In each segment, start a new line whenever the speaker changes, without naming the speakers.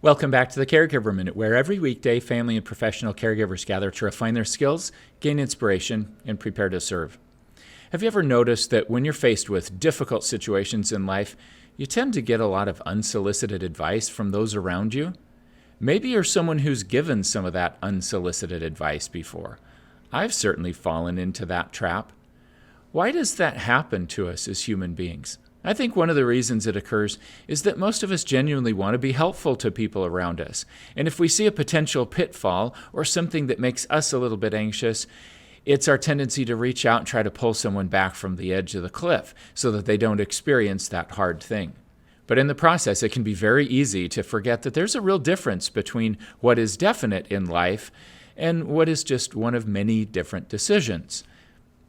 Welcome back to the Caregiver Minute, where every weekday family and professional caregivers gather to refine their skills, gain inspiration, and prepare to serve. Have you ever noticed that when you're faced with difficult situations in life, you tend to get a lot of unsolicited advice from those around you? Maybe you're someone who's given some of that unsolicited advice before. I've certainly fallen into that trap. Why does that happen to us as human beings? I think one of the reasons it occurs is that most of us genuinely want to be helpful to people around us. And if we see a potential pitfall or something that makes us a little bit anxious, it's our tendency to reach out and try to pull someone back from the edge of the cliff so that they don't experience that hard thing. But in the process, it can be very easy to forget that there's a real difference between what is definite in life and what is just one of many different decisions.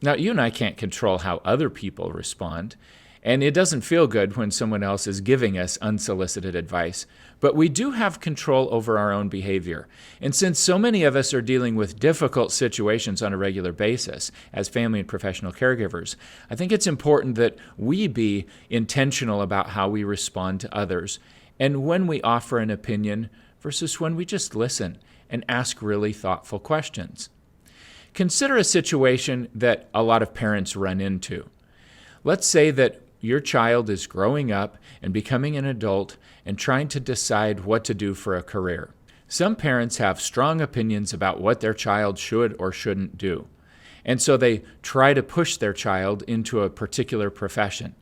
Now, you and I can't control how other people respond. And it doesn't feel good when someone else is giving us unsolicited advice, but we do have control over our own behavior. And since so many of us are dealing with difficult situations on a regular basis as family and professional caregivers, I think it's important that we be intentional about how we respond to others and when we offer an opinion versus when we just listen and ask really thoughtful questions. Consider a situation that a lot of parents run into. Let's say that your child is growing up and becoming an adult and trying to decide what to do for a career. Some parents have strong opinions about what their child should or shouldn't do. And so they try to push their child into a particular profession.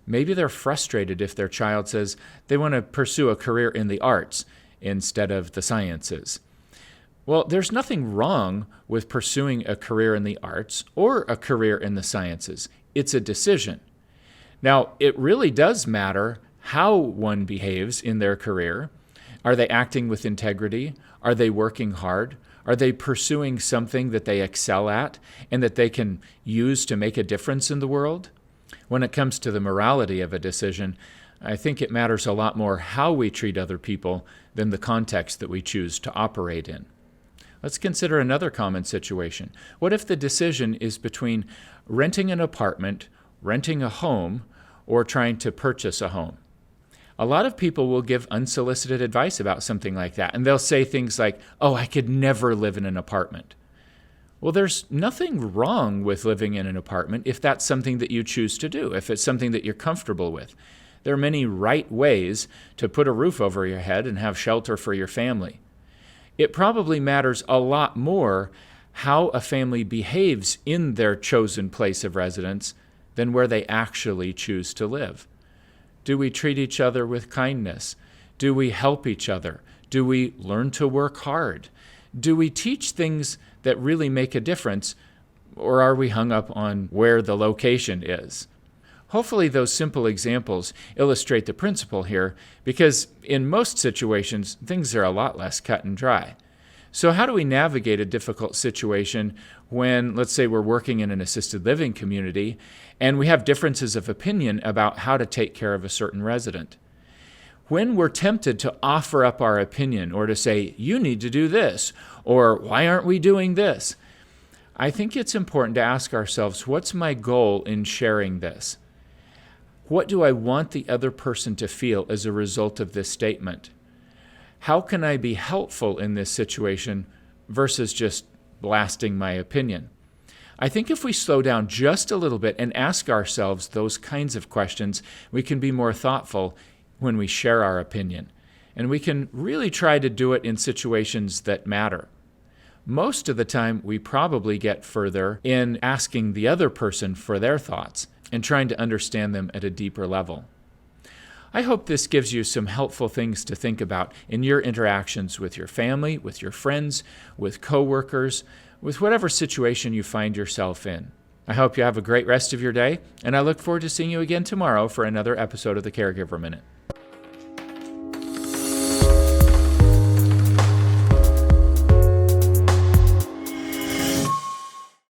Maybe they're frustrated if their child says they want to pursue a career in the arts instead of the sciences. Well, there's nothing wrong with pursuing a career in the arts or a career in the sciences. It's a decision. Now, it really does matter how one behaves in their career. Are they acting with integrity? Are they working hard? Are they pursuing something that they excel at and that they can use to make a difference in the world? When it comes to the morality of a decision, I think it matters a lot more how we treat other people than the context that we choose to operate in. Let's consider another common situation. What if the decision is between renting an apartment, renting a home, or trying to purchase a home? A lot of people will give unsolicited advice about something like that, and they'll say things like, "Oh, I could never live in an apartment." Well, there's nothing wrong with living in an apartment if that's something that you choose to do, if it's something that you're comfortable with. There are many right ways to put a roof over your head and have shelter for your family. It probably matters a lot more how a family behaves in their chosen place of residence than where they actually choose to live. Do we treat each other with kindness? Do we help each other? Do we learn to work hard? Do we teach things that really make a difference, or are we hung up on where the location is? Hopefully those simple examples illustrate the principle here, because in most situations, things are a lot less cut and dry. So how do we navigate a difficult situation when, let's say, we're working in an assisted living community and we have differences of opinion about how to take care of a certain resident? When we're tempted to offer up our opinion or to say, "You need to do this," or "Why aren't we doing this?" I think it's important to ask ourselves, what's my goal in sharing this? What do I want the other person to feel as a result of this statement? How can I be helpful in this situation versus just blasting my opinion? I think if we slow down just a little bit and ask ourselves those kinds of questions, we can be more thoughtful when we share our opinion. And we can really try to do it in situations that matter. Most of the time, we probably get further in asking the other person for their thoughts and trying to understand them at a deeper level. I hope this gives you some helpful things to think about in your interactions with your family, with your friends, with coworkers, with whatever situation you find yourself in. I hope you have a great rest of your day, and I look forward to seeing you again tomorrow for another episode of the Caregiver Minute.